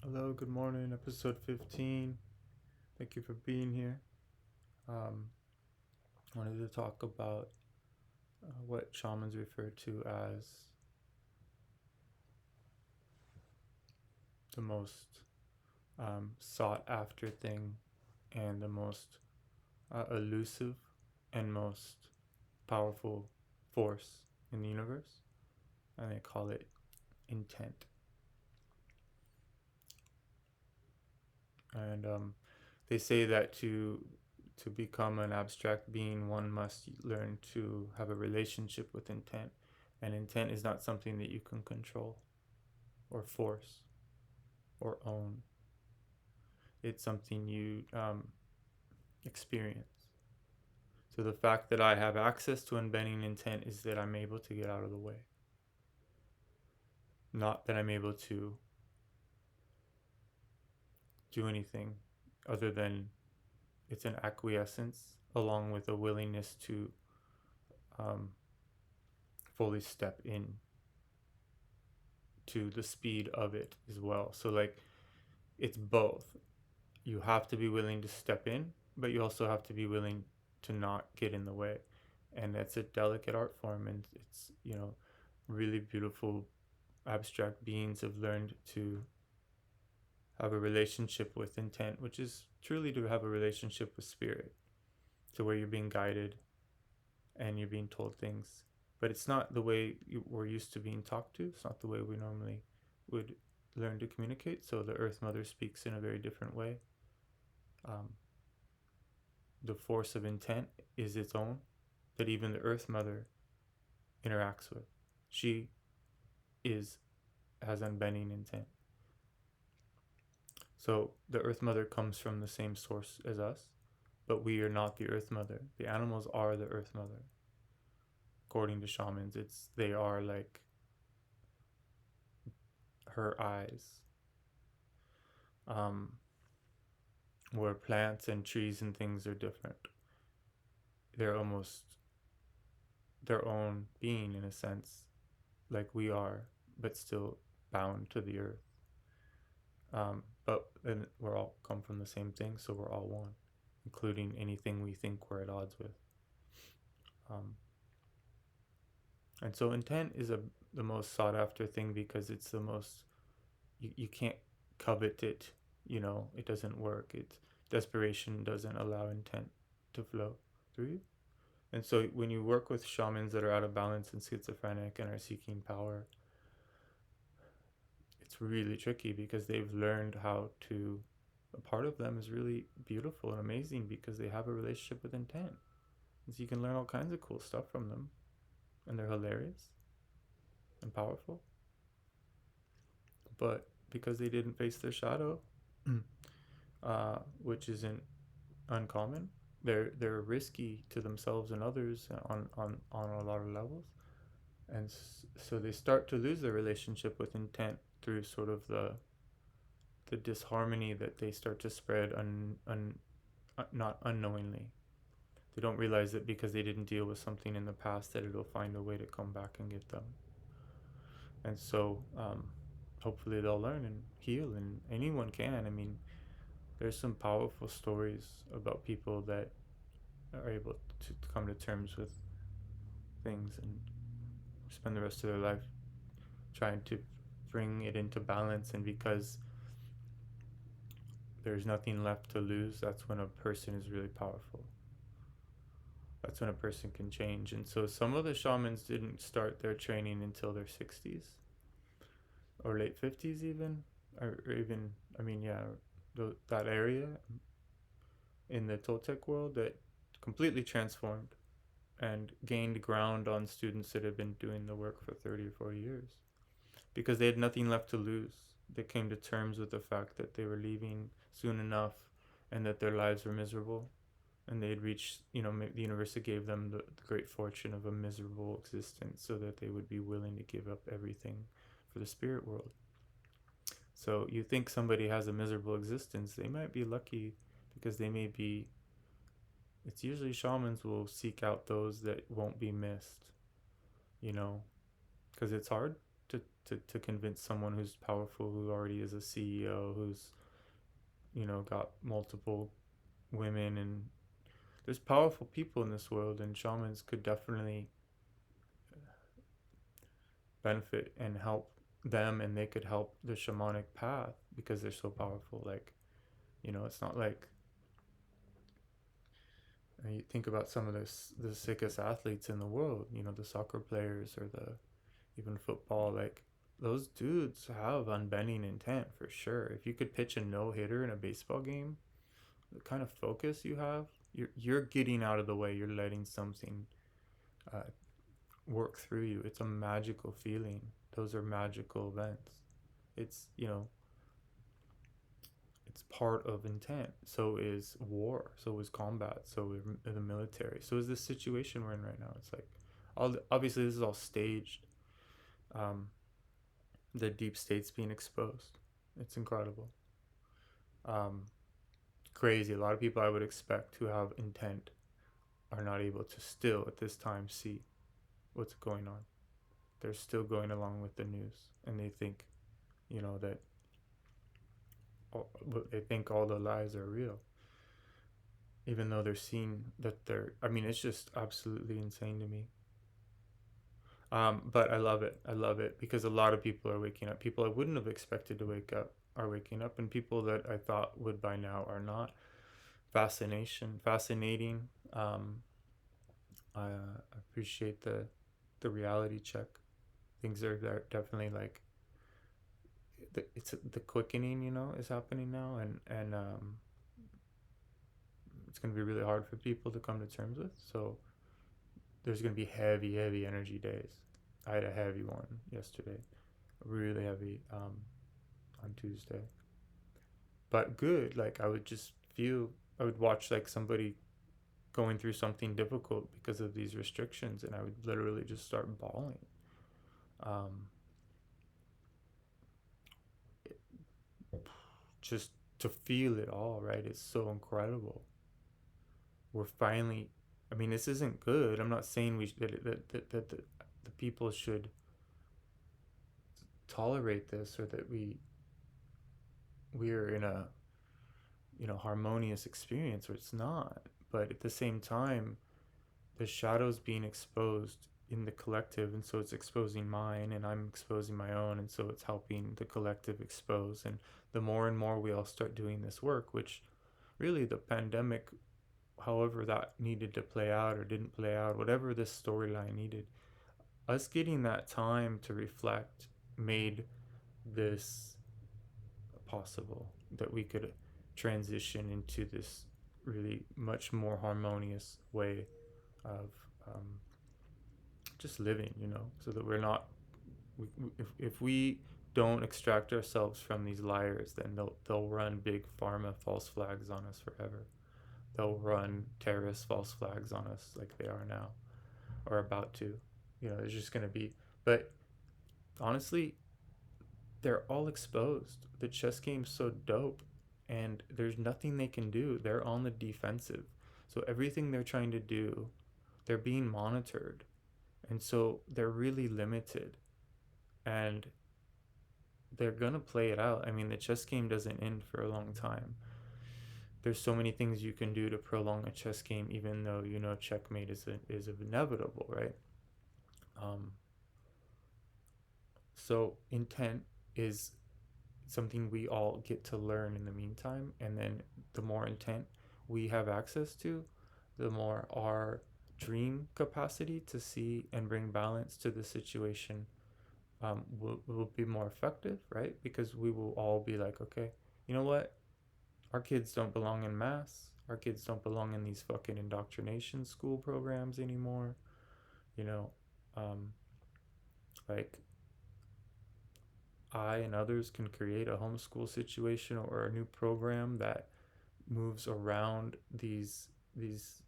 Hello, good morning, episode 15. Thank you for being here. I wanted to talk about what shamans refer to as the most sought after thing and the most elusive and most powerful force in the universe. And they call it intent. And they say that to become an abstract being, one must learn to have a relationship with intent. And intent is not something that you can control or force or own. It's something you experience. So the fact that I have access to unbending intent is that I'm able to get out of the way. Not that I'm able to do anything other than it's an acquiescence along with a willingness to um, fully step in to the speed of it as well. So like it's both. You have to be willing to step in, but you also have to be willing to not get in the way. And that's a delicate art form, and it's, really beautiful abstract beings have learned to have a relationship with intent, which is truly to have a relationship with spirit, to where you're being guided and you're being told things. But it's not the way we're used to being talked to. It's not the way we normally would learn to communicate. So the Earth Mother speaks in a very different way. The force of intent is its own, that even the Earth Mother interacts with. She has unbending intent. So the Earth Mother comes from the same source as us, but we are not the Earth Mother. The animals are the Earth Mother. According to shamans, they are like her eyes. Where plants and trees and things are different. They're almost their own being in a sense, like we are, but still bound to the earth. But we're all come from the same thing, so we're all one, including anything we think we're at odds with. And so intent is the most sought after thing because it's the most, you can't covet it, it doesn't work. Desperation doesn't allow intent to flow through you. And so when you work with shamans that are out of balance and schizophrenic and are seeking power, it's really tricky because they've learned how to, a part of them is really beautiful and amazing because they have a relationship with intent. And so you can learn all kinds of cool stuff from them. And they're hilarious and powerful. But because they didn't face their shadow, which isn't uncommon, they're risky to themselves and others on a lot of levels. And so they start to lose their relationship with intent through sort of the disharmony that they start to spread not unknowingly. They don't realize that because they didn't deal with something in the past that it'll find a way to come back and get them. And so hopefully they'll learn and heal, and anyone can. I mean, there's some powerful stories about people that are able to come to terms with things and spend the rest of their life trying to bring it into balance. And because there's nothing left to lose, that's when a person is really powerful. That's when a person can change. And so some of the shamans didn't start their training until their 60s or late 50s even, or even, I mean, yeah, that area in the Toltec world that completely transformed and gained ground on students that had been doing the work for 30 or 40 years because they had nothing left to lose. They came to terms with the fact that they were leaving soon enough and that their lives were miserable, and they had reached, the universe gave them the great fortune of a miserable existence so that they would be willing to give up everything for the spirit world. So you think somebody has a miserable existence, they might be lucky because they may be, it's usually shamans will seek out those that won't be missed, because it's hard to convince someone who's powerful, who already is a CEO, who's, got multiple women, and there's powerful people in this world, and shamans could definitely benefit and help them, and they could help the shamanic path because they're so powerful. Like, it's not like, you think about some of the sickest athletes in the world, the soccer players or the even football, like those dudes have unbending intent for sure. If you could pitch a no hitter in a baseball game, the kind of focus you have, you're getting out of the way. You're letting something uh, work through you. It's a magical feeling. Those are magical events. It's it's part of intent. So is war. So is combat. So is the military. So is this situation we're in right now. It's like, obviously this is all staged. Um, the deep state's being exposed. It's incredible. Um, Crazy. A lot of people I would expect who have intent are not able to still at this time see what's going on. They're still going along with the news, and they think, that they think all the lies are real, even though they're seeing that they're. I mean, it's just absolutely insane to me. But I love it. I love it because a lot of people are waking up. People I wouldn't have expected to wake up are waking up, and people that I thought would by now are not. Fascinating. I appreciate the reality check. Things are definitely like it's the quickening, is happening now, and it's gonna be really hard for people to come to terms with. So there's gonna be heavy energy days. I had a heavy one yesterday, really heavy on Tuesday, but good. Like I would watch like somebody going through something difficult because of these restrictions, and I would literally just start bawling. Um, just to feel it all, right? It's so incredible. We're finally. I mean, this isn't good. I'm not saying the people should tolerate this, or that we're in a harmonious experience, or it's not. But at the same time, the shadows being exposed in the collective, and so it's exposing mine, and I'm exposing my own, and so it's helping the collective expose. And the more and more we all start doing this work, which really the pandemic, however that needed to play out or didn't play out, whatever this storyline needed, us getting that time to reflect made this possible, that we could transition into this really much more harmonious way of just living, so that we're not. If we don't extract ourselves from these liars, then they'll run big pharma false flags on us forever. They'll run terrorist false flags on us like they are now, or about to. There's just gonna be. But honestly, they're all exposed. The chess game's so dope, and there's nothing they can do. They're on the defensive, so everything they're trying to do, they're being monitored, and so they're really limited, and they're gonna play it out. I mean, the chess game doesn't end for a long time. There's so many things you can do to prolong a chess game, even though checkmate is inevitable, right? Um, so intent is something we all get to learn in the meantime, and then the more intent we have access to, the more our dream capacity to see and bring balance to the situation will be more effective, right? Because we will all be like, okay, you know what? Our kids don't belong in mass. Our kids don't belong in these fucking indoctrination school programs anymore. You know, um, like I and others can create a homeschool situation or a new program that moves around these this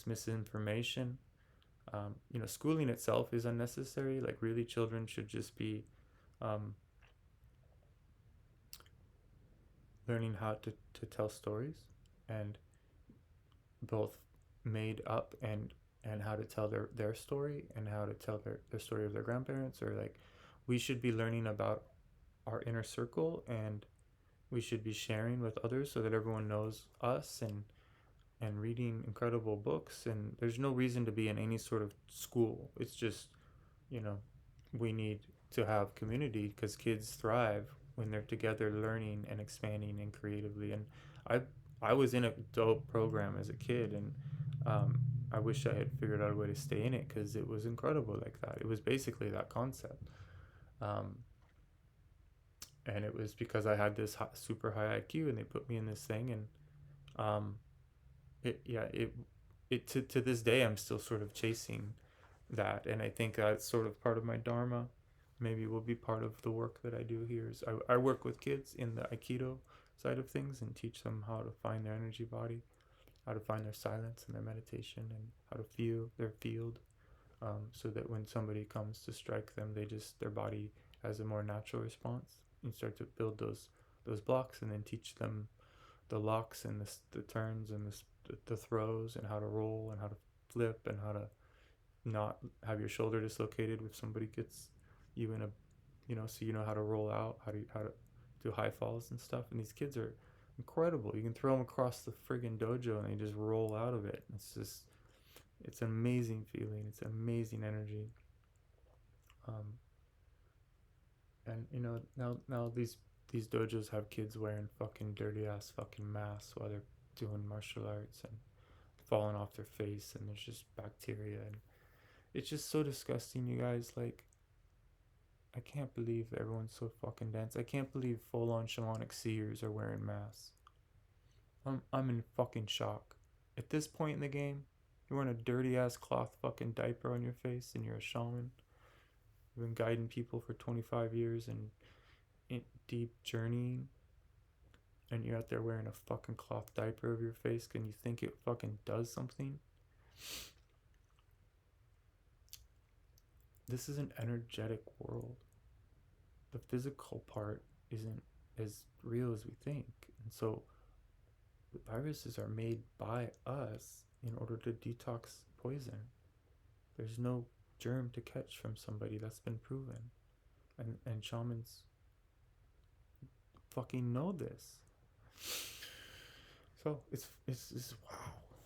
misinformation. Schooling itself is unnecessary. Like really, children should just be um, learning how to tell stories, and both made up and how to tell their story, and how to tell their story of their grandparents, or like we should be learning about our inner circle, and we should be sharing with others so that everyone knows us, and reading incredible books. And there's no reason to be in any sort of school. It's just, you know, we need to have community because kids thrive when they're together learning and expanding and creatively. And I I was in a dope program as a kid, and um, I wish I had figured out a way to stay in it because it was incredible like that. It was basically that concept. Um, and it was because I had this super high IQ, and they put me in this thing, and um, it to this day I'm still sort of chasing that, and I think that's sort of part of my dharma. Maybe will be part of the work that I do here. Is I work with kids in the Aikido side of things and teach them how to find their energy body, how to find their silence and their meditation, and how to feel their field, so that when somebody comes to strike them, their body has a more natural response. You start to build those blocks, and then teach them the locks and the turns and the throws, and how to roll and how to flip and how to not have your shoulder dislocated if somebody gets you in a, so you know how to roll out, how to do high falls and stuff. And these kids are incredible. You can throw them across the friggin' dojo and they just roll out of it. It's an amazing feeling. It's amazing energy. Um, and now these dojos have kids wearing fucking dirty ass fucking masks while they're doing martial arts and falling off their face, and there's just bacteria, and it's just so disgusting, you guys. Like, I can't believe everyone's so fucking dense. I can't believe full on shamanic seers are wearing masks. I'm in fucking shock. At this point in the game, you're wearing a dirty ass cloth fucking diaper on your face, and you're a shaman. You've been guiding people for 25 years and in deep journeying, and you're out there wearing a fucking cloth diaper over your face. Can you think it fucking does something? This is an energetic world. The physical part isn't as real as we think. And so the viruses are made by us in order to detox poison. There's no germ to catch from somebody. That's been proven. And shamans fucking know this. So it's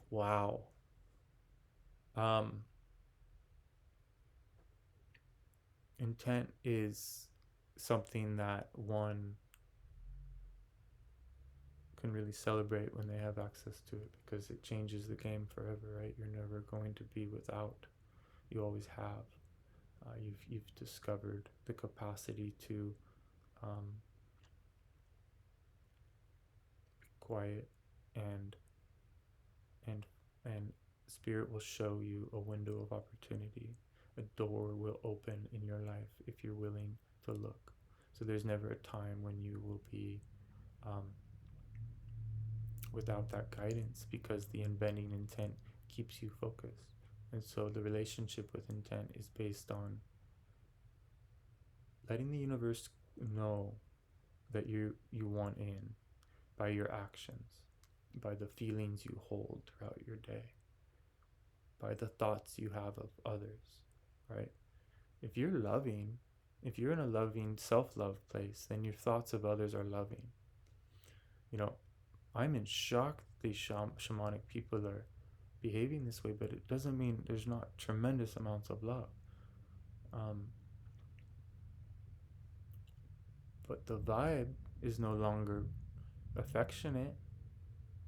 wow. Intent is something that one can really celebrate when they have access to it, because it changes the game forever, right? You're never going to be without. You always have. You've discovered the capacity to be quiet, and and and spirit will show you a window of opportunity. A door will open in your life if you're willing to look. So there's never a time when you will be without that guidance, because the unbending intent keeps you focused. And so the relationship with intent is based on letting the universe know that you want in by your actions, by the feelings you hold throughout your day, by the thoughts you have of others, right? If you're loving, if you're in a loving self-love place, then your thoughts of others are loving. I'm in shock that these shamanic people are behaving this way, but it doesn't mean there's not tremendous amounts of love. But the vibe is no longer affectionate.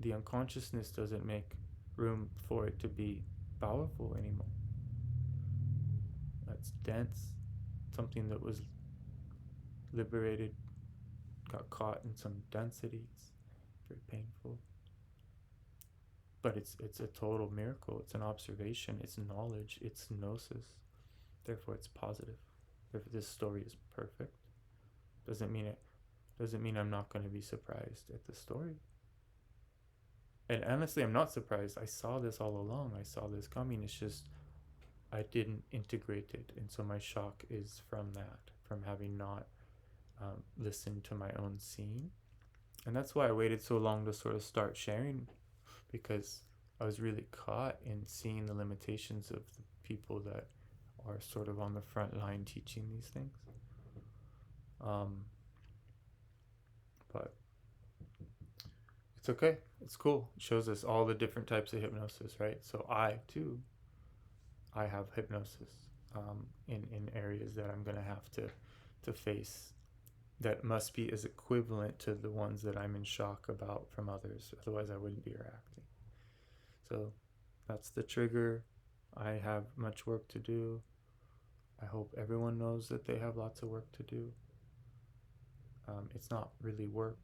The unconsciousness doesn't make room for it to be powerful anymore. That's dense. Something that was liberated got caught in some density. It's very painful. But it's a total miracle. It's an observation. It's knowledge. It's gnosis. Therefore, it's positive. Therefore, this story is perfect. Doesn't mean I'm not going to be surprised at the story. And honestly, I'm not surprised. I saw this all along. I saw this coming. It's just I didn't integrate it, and so my shock is from that, from having not listened to my own seeing. And that's why I waited so long to sort of start sharing, because I was really caught in seeing the limitations of the people that are sort of on the front line teaching these things. Um, but it's okay. It's cool. It shows us all the different types of hypnosis, right? So I have hypnosis in areas that I'm gonna have to face that must be as equivalent to the ones that I'm in shock about from others. Otherwise, I wouldn't be reacting. So that's the trigger. I have much work to do. I hope everyone knows that they have lots of work to do. It's not really work.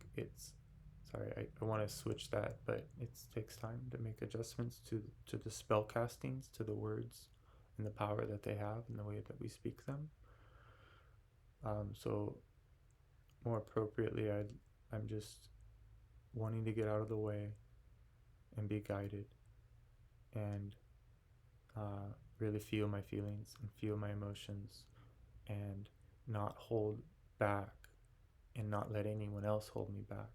Sorry, I want to switch that, but it takes time to make adjustments to the spell castings, to the words, and the power that they have, and the way that we speak them. So more appropriately, I'm just wanting to get out of the way and be guided, and really feel my feelings and feel my emotions, and not hold back, and not let anyone else hold me back.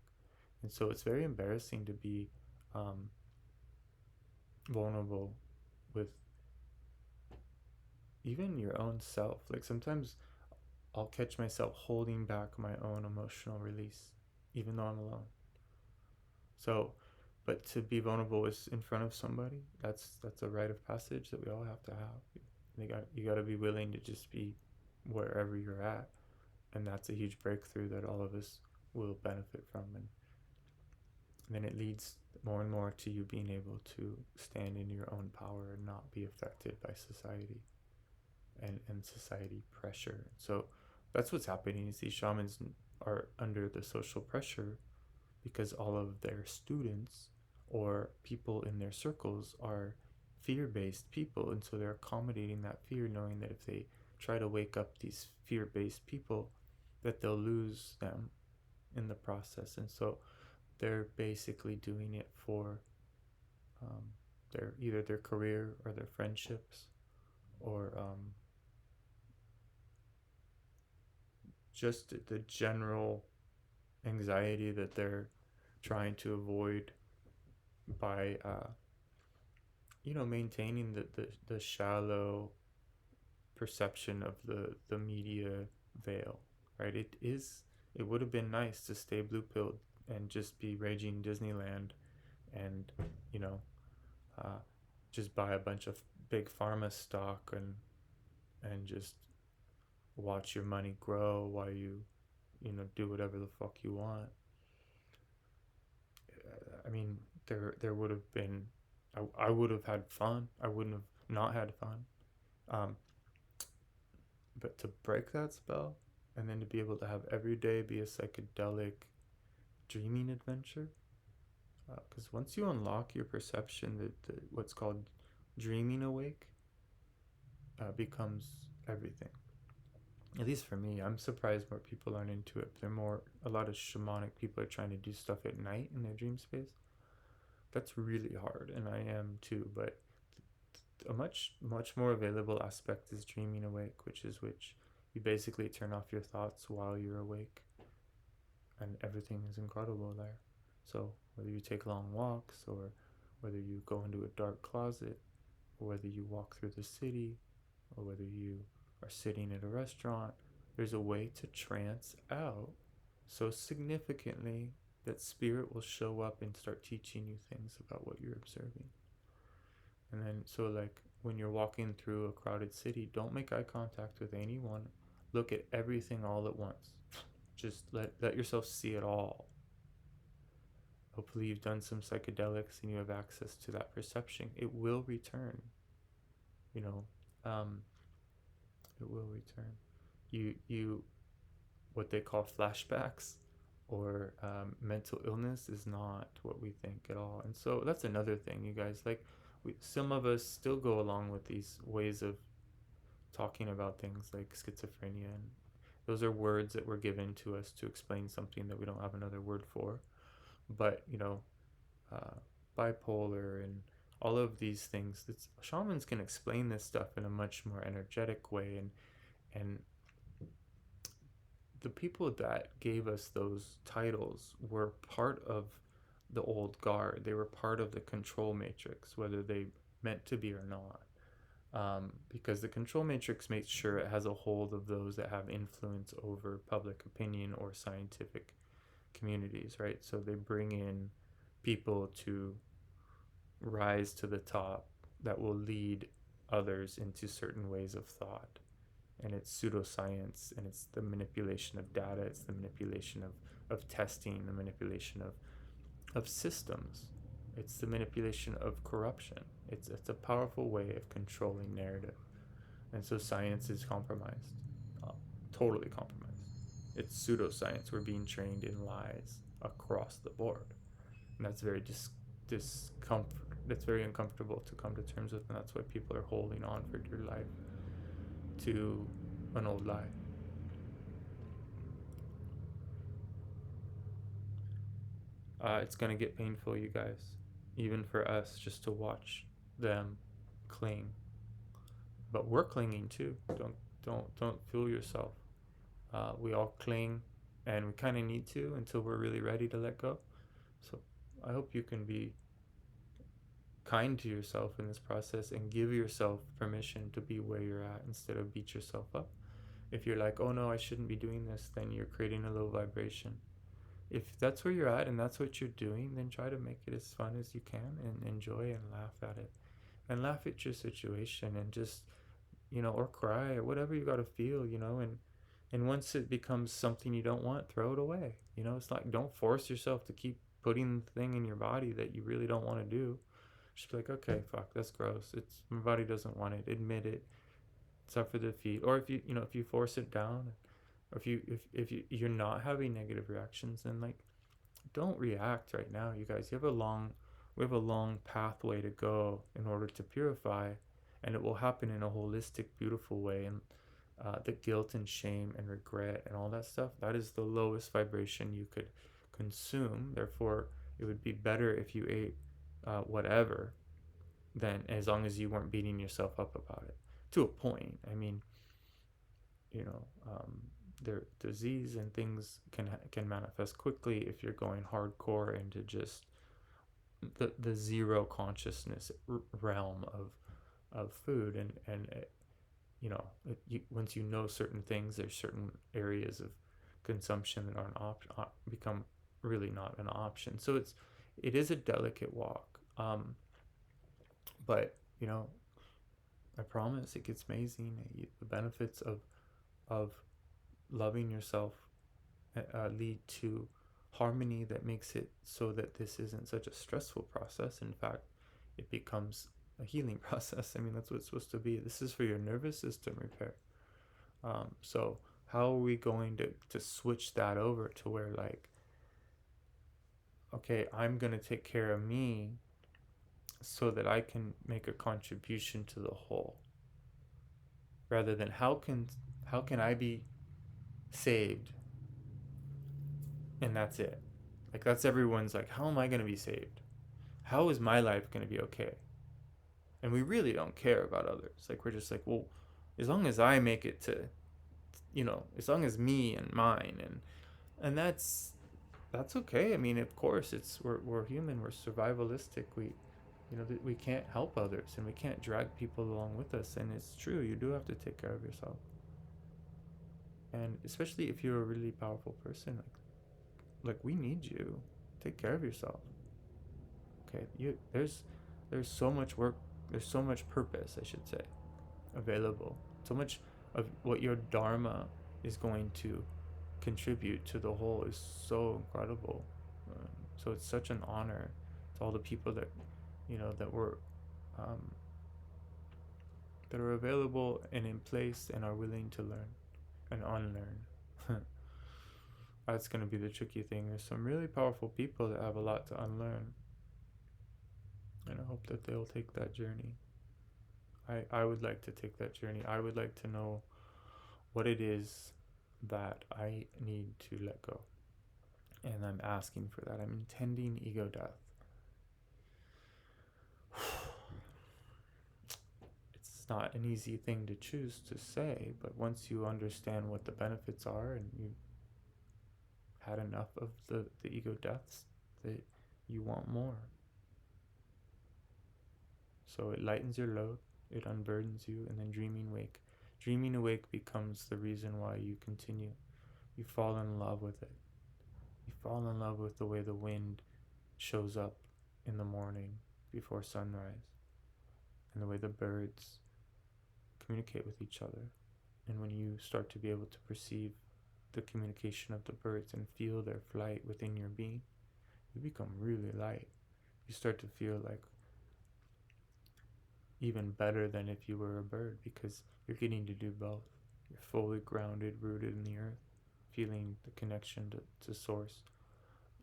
And so it's very embarrassing to be um, vulnerable with even your own self. Like sometimes I'll catch myself holding back my own emotional release, even though I'm alone. So, but to be vulnerable is in front of somebody. That's a rite of passage that we all have to have. You got to be willing to just be wherever you're at, and that's a huge breakthrough that all of us will benefit from. And then it leads more and more to you being able to stand in your own power and not be affected by society and society pressure. So that's what's happening is these shamans are under the social pressure because all of their students or people in their circles are fear-based people, and so they're accommodating that fear, knowing that if they try to wake up these fear-based people, that they'll lose them in the process. And so they're basically doing it for um, either their career or their friendships, or just the general anxiety that they're trying to avoid by maintaining the shallow perception of the media veil, right? It would have been nice to stay blue pilled and just be raging Disneyland, and you know uh, just buy a bunch of big pharma stock, and just watch your money grow while you do whatever the fuck you want. I mean, there would have been, I would have had fun. I wouldn't have not had fun. Um, but to break that spell, and then to be able to have every day be a psychedelic dreaming adventure, because once you unlock your perception, that what's called dreaming awake becomes everything. At least for me, I'm surprised more people aren't into it. A lot of shamanic people are trying to do stuff at night in their dream space. That's really hard, and I am too. But a much more available aspect is dreaming awake, which you basically turn off your thoughts while you're awake, and everything is incredible there. So whether you take long walks, or whether you go into a dark closet, or whether you walk through the city, or whether you are sitting at a restaurant, there's a way to trance out so significantly that spirit will show up and start teaching you things about what you're observing. And then, so like when you're walking through a crowded city, don't make eye contact with anyone. Look at everything all at once. Just let yourself see it all. Hopefully, you've done some psychedelics and you have access to that perception. It will return. You know, um, it will return. You what they call flashbacks, or mental illness is not what we think at all. And so that's another thing, you guys. Like, some of us still go along with these ways of talking about things like schizophrenia, and those are words that were given to us to explain something that we don't have another word for. But uh, bipolar and all of these things, shamans can explain this stuff in a much more energetic way, and the people that gave us those titles were part of the old guard. They were part of the control matrix, whether they meant to be or not. because the control matrix makes sure it has a hold of those that have influence over public opinion or scientific communities, right? So they bring in people to rise to the top that will lead others into certain ways of thought. And it's pseudoscience, and it's the manipulation of data, it's the manipulation of testing, the manipulation of systems, it's the manipulation of corruption. It's a powerful way of controlling narrative. And so science is compromised, uh, totally compromised. It's pseudoscience. We're being trained in lies across the board, and that's very discomfort. That's very uncomfortable to come to terms with, and that's why people are holding on for dear life to an old lie. It's gonna get painful, you guys, even for us, just to watch them cling. But we're clinging too. Don't fool yourself. We all cling, and we kind of need to until we're really ready to let go. So I hope you can be kind to yourself in this process and give yourself permission to be where you're at instead of beat yourself up. If you're like, oh no, I shouldn't be doing this, then you're creating a low vibration. If that's where you're at and that's what you're doing, then try to make it as fun as you can and enjoy and laugh at it. And laugh at your situation and just, or cry or whatever you got to feel, and once it becomes something you don't want, throw it away. It's like, don't force yourself to keep putting the thing in your body that you really don't want to do. Just be like, okay, fuck, that's gross. It's my body doesn't want it. Admit it. Suffer defeat. Or if you force it down, or if you're not having negative reactions, then like, don't react right now, you guys. We have a long pathway to go in order to purify, and it will happen in a holistic, beautiful way. And the guilt and shame and regret and all that stuff, that is the lowest vibration you could consume. Therefore, it would be better if you ate whatever, than as long as you weren't beating yourself up about it. To a point. I mean, you know, um, their disease and things can manifest quickly if you're going hardcore into just the zero consciousness realm of food. And once you know certain things, there's certain areas of consumption that are an option, become really not an option. So it is a delicate walk, but I promise it gets amazing. The benefits of loving yourself lead to harmony that makes it so that this isn't such a stressful process. In fact, it becomes a healing process. I mean, that's what it's supposed to be. This is for your nervous system repair. So how are we going to switch that over to where, like, okay, I'm going to take care of me so that I can make a contribution to the whole, rather than how can I be saved and that's it. Like, that's everyone's like, how am I going to be saved? How is my life going to be okay? And we really don't care about others. Like, we're just like, well, as long as I make it to, as long as me and mine, and that's okay. I mean, of course, we're human, we're survivalistic. We can't help others, and we can't drag people along with us. And it's true, you do have to take care of yourself. And especially if you're a really powerful person, like we need you. Take care of yourself. Okay, there's so much work, there's so much purpose, I should say, available. So much of what your dharma is going to contribute to the whole is so incredible. So it's such an honor to all the people that that were that are available and in place and are willing to learn and unlearn. That's going to be the tricky thing. There's some really powerful people that have a lot to unlearn, and I hope that they'll take that journey. I would like to take that journey. I would like to know what it is that I need to let go, and I'm asking for that. I'm intending ego death. It's not an easy thing to choose to say, but once you understand what the benefits are and you had enough of the ego deaths, that you want more. So it lightens your load, It unburdens you. And then dreaming awake becomes the reason why you continue. You fall in love with it. You fall in love with the way the wind shows up in the morning before sunrise, and the way the birds communicate with each other. And when you start to be able to perceive the communication of the birds and feel their flight within your being, you become really light. You start to feel like even better than if you were a bird, because you're getting to do both. You're fully grounded, rooted in the earth, feeling the connection to source.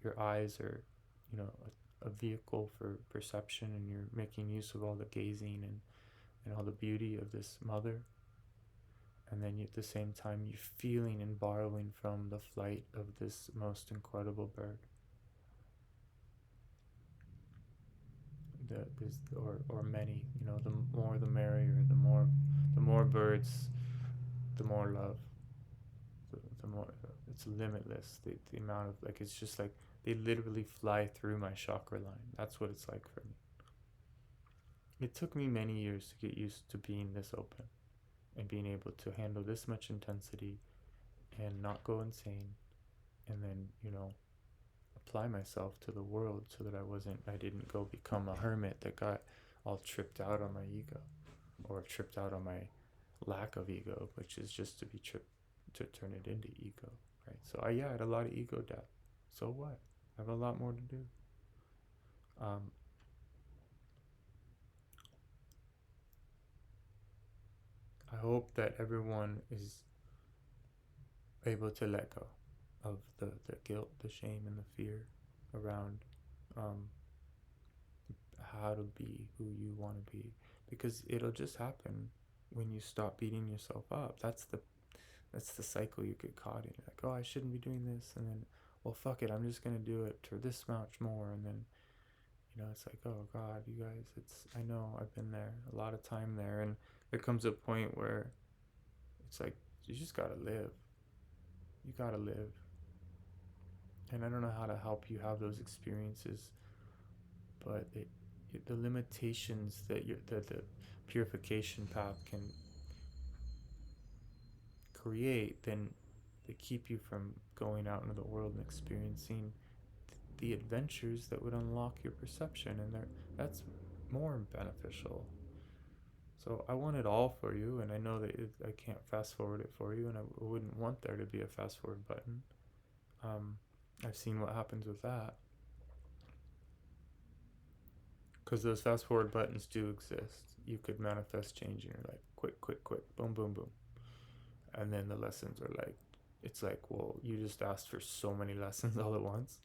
Your eyes are, a vehicle for perception, and you're making use of all the gazing and all the beauty of this mother. And then at the same time, you're feeling and borrowing from the flight of this most incredible bird. Or many, the more the merrier. The more birds, the more love. The more, it's limitless. The amount of, like, it's just like they literally fly through my chakra line. That's what it's like for me. It took me many years to get used to being this open and being able to handle this much intensity and not go insane, and then apply myself to the world so that I didn't go become a hermit that got all tripped out on my ego, or tripped out on my lack of ego, which is just to be tripped to turn it into ego, right? So I had a lot of ego death. So what? I have a lot more to do. I hope that everyone is able to let go of the guilt, the shame, and the fear around how to be who you want to be, because it'll just happen when you stop beating yourself up. That's the cycle you get caught in. Like, oh, I shouldn't be doing this, and then, well, fuck it, I'm just gonna do it for this much more, and then it's like, oh God, you guys, I know I've been there, a lot of time there, and there comes a point where it's like, you just gotta live. You gotta live. And I don't know how to help you have those experiences, but the limitations that the purification path can create, then they keep you from going out into the world and experiencing the adventures that would unlock your perception, and that's more beneficial. So I want it all for you, and I know that I can't fast forward it for you, and I wouldn't want there to be a fast forward button. I've seen what happens with that, because those fast forward buttons do exist. You could manifest change in your life, quick, quick, quick, boom, boom, boom, and then the lessons are like, it's like, well, you just asked for so many lessons all at once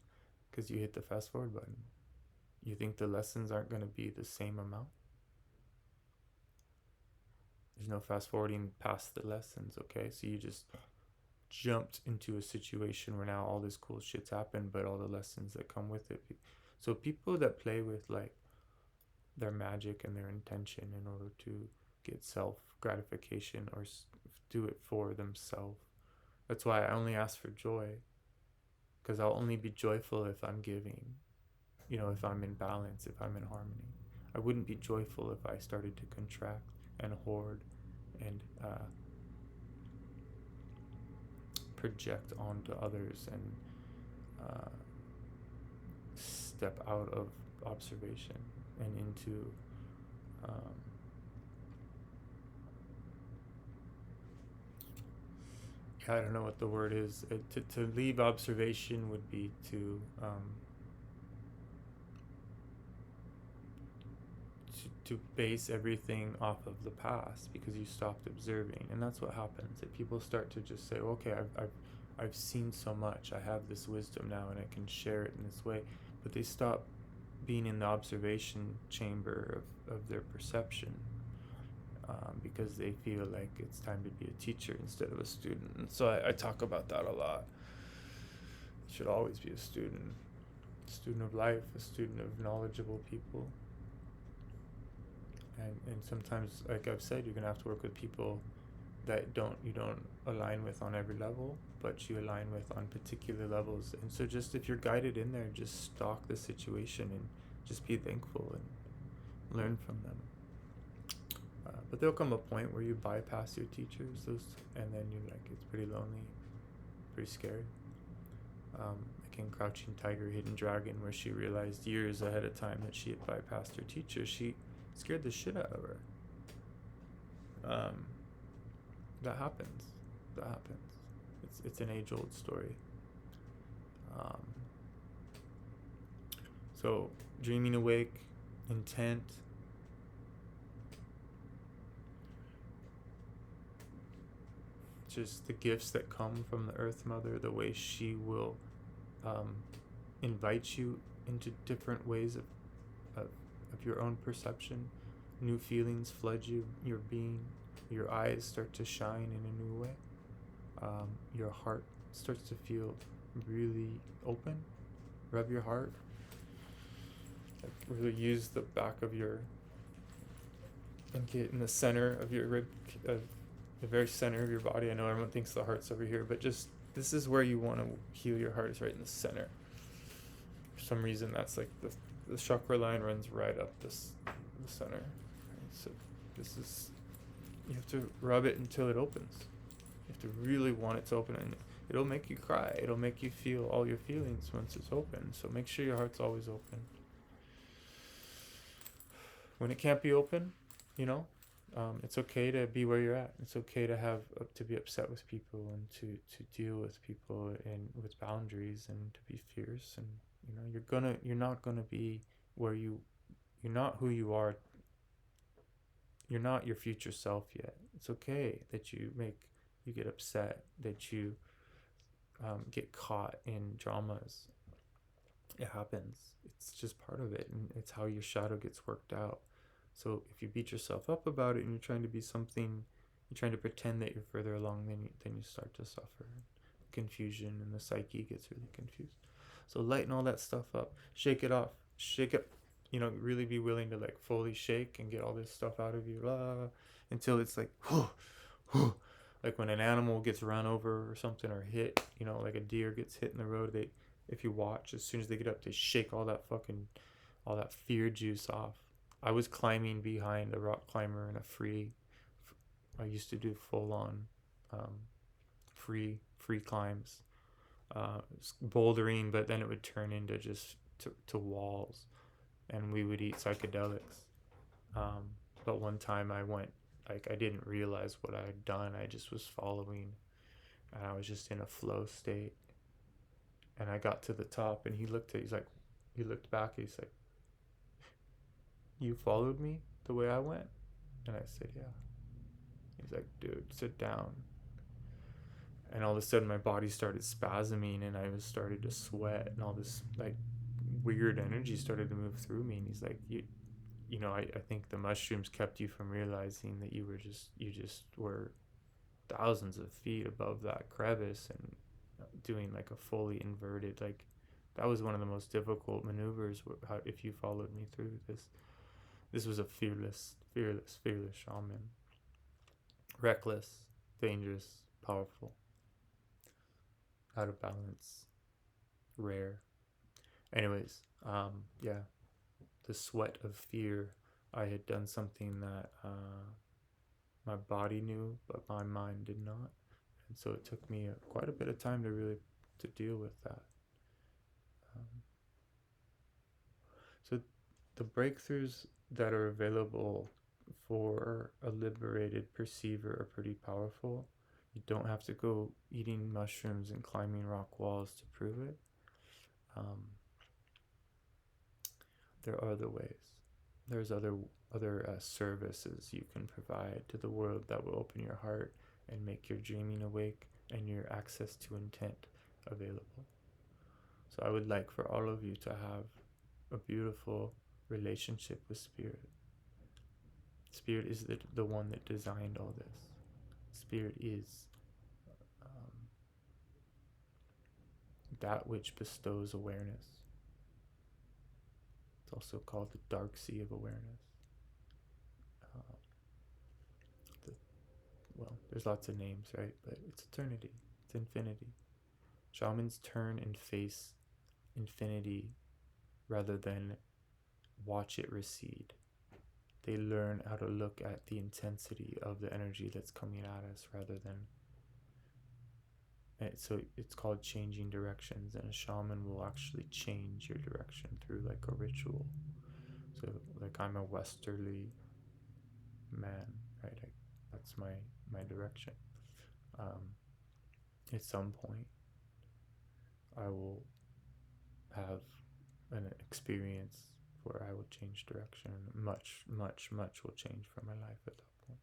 because you hit the fast forward button. You think the lessons aren't going to be the same amount? There's no fast forwarding past the lessons, okay? So you just jumped into a situation where now all this cool shit's happened, but all the lessons that come with it. So people that play with like their magic and their intention in order to get self gratification or do it for themselves. That's why I only ask for joy, because I'll only be joyful if I'm giving, if I'm in balance, if I'm in harmony. I wouldn't be joyful if I started to contract and hoard and project onto others and step out of observation and into I don't know what the word is. To leave observation would be to base everything off of the past, because you stopped observing. And that's what happens. If people start to just say, okay, I've seen so much, I have this wisdom now and I can share it in this way, but they stop being in the observation chamber of their perception, because they feel like it's time to be a teacher instead of a student. And so I talk about that a lot. You should always be a student of life, a student of knowledgeable people. And sometimes, like I've said, you're gonna have to work with people that you don't align with on every level, but you align with on particular levels. And so just if you're guided in there, just stalk the situation and just be thankful and learn from them. But there'll come a point where you bypass your teachers, and then you're like, it's pretty lonely, pretty scary. Like in Crouching Tiger, Hidden Dragon, where she realized years ahead of time that she had bypassed her teacher, she scared the shit out of her. That happens. That happens. It's an age-old story. Um, so dreaming awake, intent, just the gifts that come from the Earth Mother, the way she will invite you into different ways of your own perception. New feelings flood your being. Your eyes start to shine in a new way. Your heart starts to feel really open. Rub your heart. Like really use the back of your, and get in the center of your rib, the very center of your body. I know everyone thinks the heart's over here, but just this is where you want to heal your heart, is right in the center. For some reason, that's like the chakra line runs right up the center. Right? So this is, you have to rub it until it opens. You have to really want it to open, and it'll make you cry. It'll make you feel all your feelings once it's open. So make sure your heart's always open. When it can't be open, it's okay to be where you're at. It's okay to have to be upset with people, and to deal with people, and with boundaries, and to be fierce. And you're not gonna be where you're not who you are. You're not your future self yet. It's okay that you get upset, that you get caught in dramas. It happens. It's just part of it, and it's how your shadow gets worked out. So if you beat yourself up about it and you're trying to be something, you're trying to pretend that you're further along, then you start to suffer. Confusion, and the psyche gets really confused. So lighten all that stuff up. Shake it off. Shake it. Really be willing to like fully shake and get all this stuff out of you, until it's like, like when an animal gets run over or something, or hit, like a deer gets hit in the road. If you watch, as soon as they get up, they shake all that fear juice off. I was climbing behind a rock climber in I used to do full on free climbs, bouldering, but then it would turn into just to walls, and we would eat psychedelics. But one time I went, like, I didn't realize what I had done. I just was following, and I was just in a flow state. And I got to the top, and he looked back, he's like, "You followed me the way I went?" And I said, "Yeah." He's like, "Dude, sit down." And all of a sudden my body started spasming, and I started to sweat, and all this like weird energy started to move through me. And he's like, I think the mushrooms kept you from realizing that you just were thousands of feet above that crevice, and doing like a fully inverted, like, that was one of the most difficult maneuvers. If you followed me through this was a fearless shaman. Reckless, dangerous, powerful, out of balance, rare. Anyways, the sweat of fear. I had done something that my body knew, but my mind did not. And so it took me quite a bit of time to deal with that. So the breakthroughs that are available for a liberated perceiver are pretty powerful. You don't have to go eating mushrooms and climbing rock walls to prove it. There are other ways. There's other services you can provide to the world that will open your heart and make your dreaming awake and your access to intent available. So I would like for all of you to have a beautiful relationship with Spirit. Spirit is the one that designed all this. Spirit is that which bestows awareness. It's also called the dark sea of awareness. There's lots of names, right? But it's eternity. It's infinity. Shamans turn and face infinity rather than watch it recede. they learn how to look at the intensity of the energy that's coming at us rather than so it's called changing directions, and a shaman will actually change your direction through like a ritual. So like I'm a westerly man, right? That's my direction. um, at some point I will have an experience where I will change direction. Much will change for my life at that point.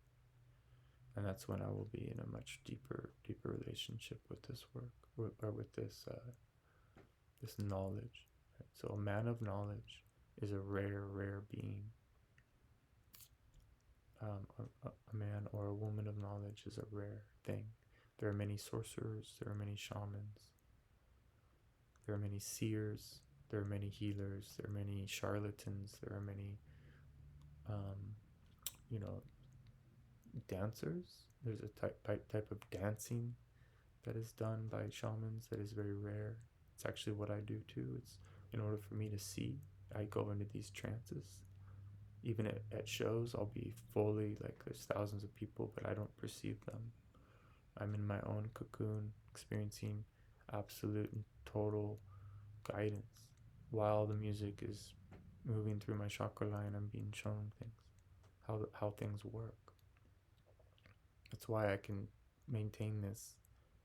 And that's when I will be in a much deeper relationship with this work, or with this knowledge. Right? So a man of knowledge is a rare being. A man or a woman of knowledge is a rare thing. There are many sorcerers, there are many shamans, there are many seers, there are many healers, there are many charlatans, there are many, um, you know, dancers. There's a type of dancing that is done by shamans that is very rare. It's actually what I do too. It's in order for me to see, I go into these trances. Even at shows, I'll be fully like there's thousands of people, but I don't perceive them. I'm in my own cocoon, experiencing absolute and total guidance while the music is moving through my chakra line. I'm being shown things, how things work. That's why I can maintain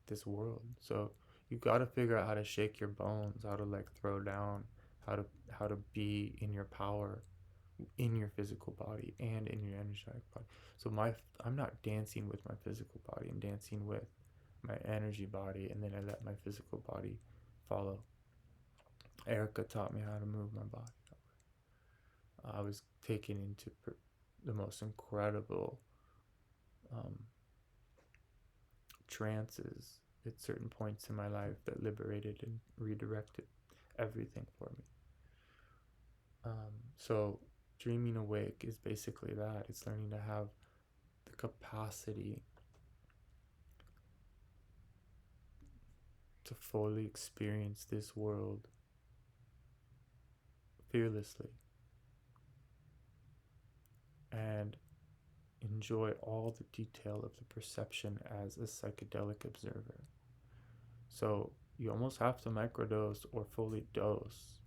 this world. So you got to figure out how to shake your bones, how to like throw down, how to be in your power, in your physical body and in your energetic body. So I'm not dancing with my physical body. I'm dancing with my energy body, and then I let my physical body follow. Erica taught me how to move my body. I was taken into the most incredible trances at certain points in my life that liberated and redirected everything for me. So dreaming awake is basically that. It's learning to have the capacity to fully experience this world fearlessly and enjoy all the detail of the perception as a psychedelic observer. So you almost have to microdose or fully dose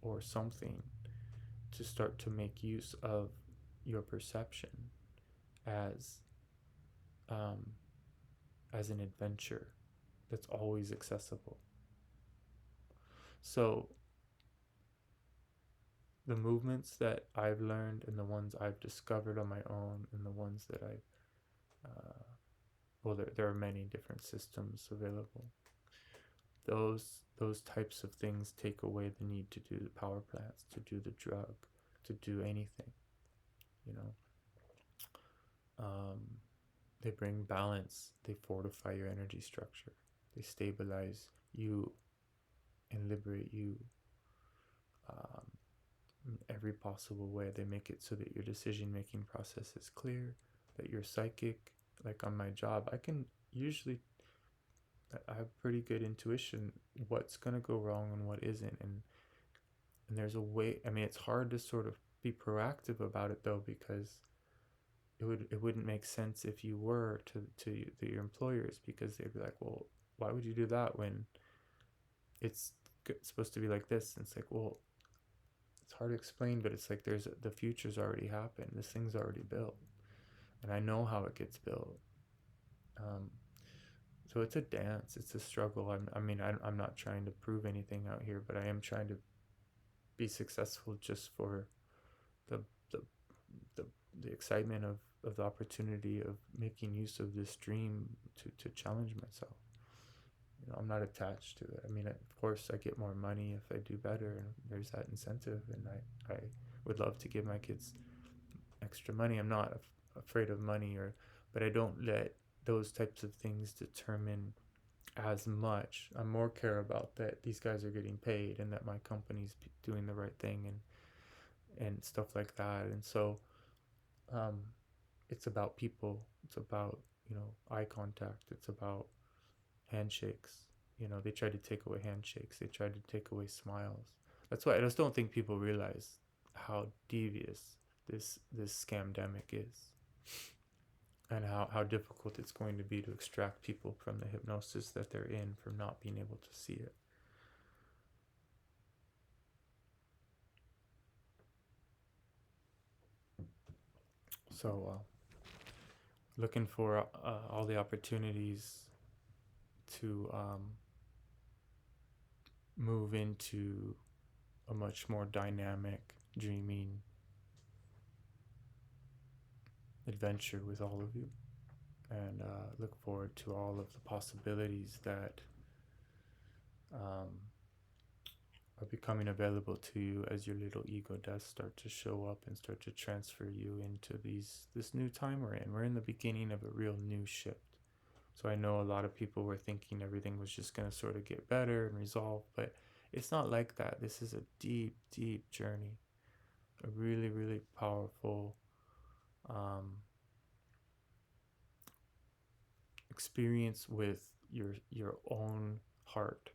or something to start to make use of your perception as an adventure that's always accessible. So the movements that I've learned and the ones I've discovered on my own and the ones that there are many different systems available. Those types of things take away the need to do the power plants, to do the drug, to do anything, you know. They bring balance, they fortify your energy structure, they stabilize you and liberate you in every possible way. They make it so that your decision-making process is clear, that you're psychic. Like on my job, I have pretty good intuition what's going to go wrong and what isn't, and there's a way. I mean, it's hard to sort of be proactive about it though, because it wouldn't make sense if you were to your employers, because they'd be like, well, why would you do that when it's supposed to be like this? And it's like, well, it's hard to explain, but it's like the future's already happened. This thing's already built, and I know how it gets built. So it's a dance. It's a struggle. I'm not trying to prove anything out here, but I am trying to be successful just for the excitement of the opportunity of making use of this dream to challenge myself. You know, I'm not attached to it. I mean, of course, I get more money if I do better, and there's that incentive. And I would love to give my kids extra money. I'm not afraid of money, but I don't let those types of things determine as much. I more care about that these guys are getting paid and that my company's doing the right thing and stuff like that. And so it's about people. It's about, you know, eye contact. It's about handshakes. You know, they tried to take away handshakes. They tried to take away smiles. That's why I just don't think people realize how devious this scamdemic is, and how difficult it's going to be to extract people from the hypnosis that they're in from not being able to see it. So looking for all the opportunities to move into a much more dynamic, dreaming adventure with all of you, and look forward to all of the possibilities that are becoming available to you as your little ego does start to show up and start to transfer you into this new time we're in. We're in the beginning of a real new shift. So I know a lot of people were thinking everything was just going to sort of get better and resolve, but it's not like that. This is a deep, deep journey, a really, really powerful experience with your own heart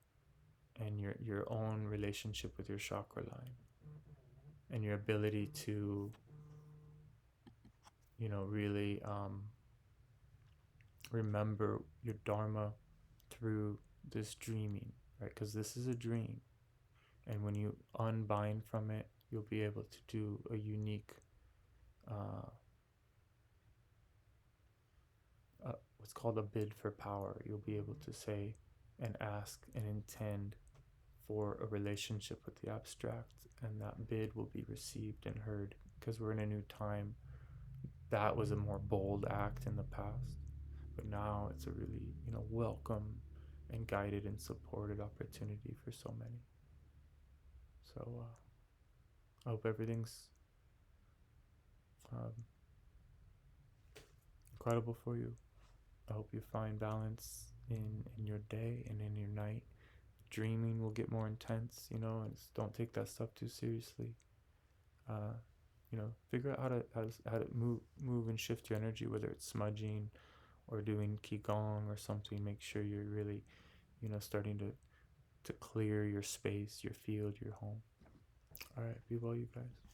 and your own relationship with your chakra line and your ability to, really remember your dharma through this dreaming, right? Because this is a dream, and when you unbind from it, you'll be able to do a unique what's called a bid for power. You'll be able to say and ask and intend for a relationship with the abstract, and that bid will be received and heard, because we're in a new time. That was a more bold act in the past, but now it's a really, welcome and guided and supported opportunity for so many. So I hope everything's incredible for you. I hope you find balance in your day and in your night. Dreaming will get more intense, and don't take that stuff too seriously. Figure out how to move and shift your energy, whether it's smudging or doing qigong or something. Make sure you're really, starting to clear your space, your field, your home. All right, be well, you guys.